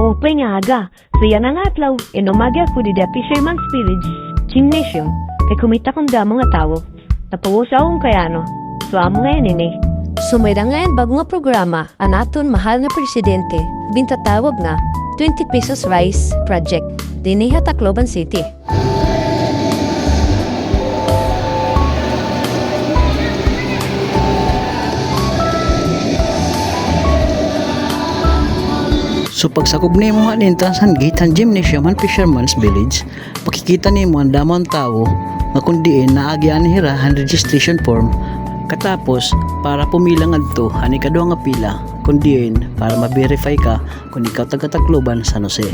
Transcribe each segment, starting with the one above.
Umupay nga aga. So yan ang atlaw. Inumagi ako di Fisherman's Village Gymnasium. Kay kumita kong da mga tao. Napawasaw kong kayano. So amo ngayon ini. Sumira ngayon bago nga programa, anaton mahal na presidente, bintatawag nga 20 pesos rice project, diniha Tacloban City. So pagsakop ni mo ang entrance gate ang gymnasium ang Fisherman's Village, makikita ni mo ang damang tao nga kundiin na agyan hira ang registration form. Katapos, para pumilang adto, ani kadwa nga pila, kundiin para ma-verify ka kung ikaw taga-Tacloban San Jose.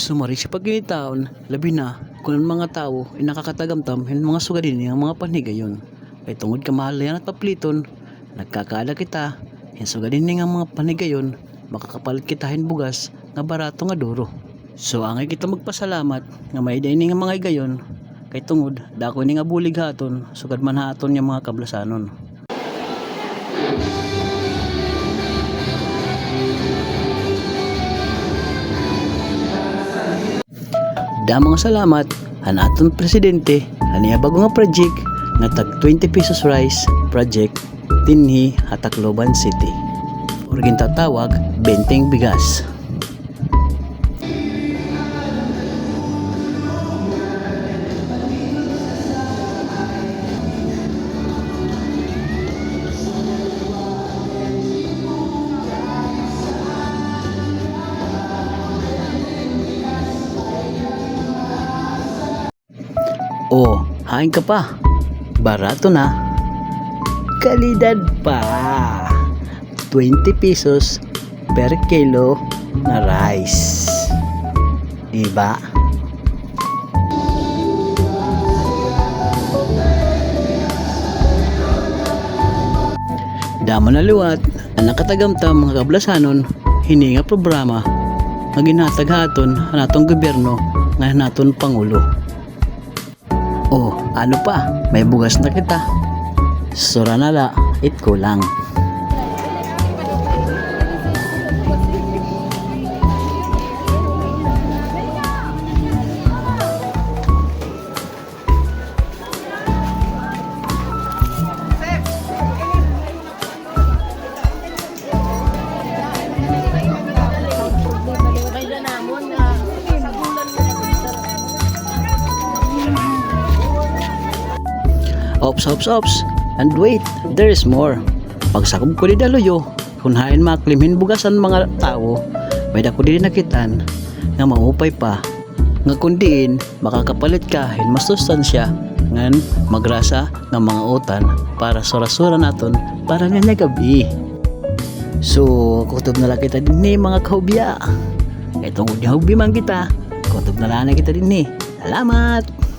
Sumari sa pagkinitaon, labi na kung ang mga tao ay nakakatagamtam yung mga sugadin ng mga panigayon. Kay tungod ka mahal yan at papliton, nagkakaala kita, yung sugadin ng mga panigayon, makakapalit kita hin bugas nga barato nga duro. So angay kita magpasalamat nga may dain nga mga igayon, kay tungod dako ni nga bulig haton, sugad man haton yung mga kablasanon. Damang salamat hanaton presidente haniya bago nga project nga tag 20 pesos rice project dinhi Tacloban City. Orgin tatawag benteng bigas. Oh, hain ka pa. Barato na. Kalidad pa. 20 pesos per kilo na rice. Diba? Damo na luwat, ang nakatagamtam mga kablasanon, hininga programa, nga ginhatag haton anatong gobyerno nga naton pangulo. Oh, ano pa? May bugas na kita. Sura nala, it ko lang. Ops, and wait, there is more. Pagsakob ko di daluyo, kung hain maklimhin bugasan mga tao, may dako di nakitan, nga maupay pa, nga kundiin, makakapalit ka, hin mas sustansya, ngan magrasa nga mga utan, para sura-sura naton, para nga gabi. So, kutob na lang kita din ni mga kahubya. Itong hubya man kita, kutob na lang kita din ni. Salamat!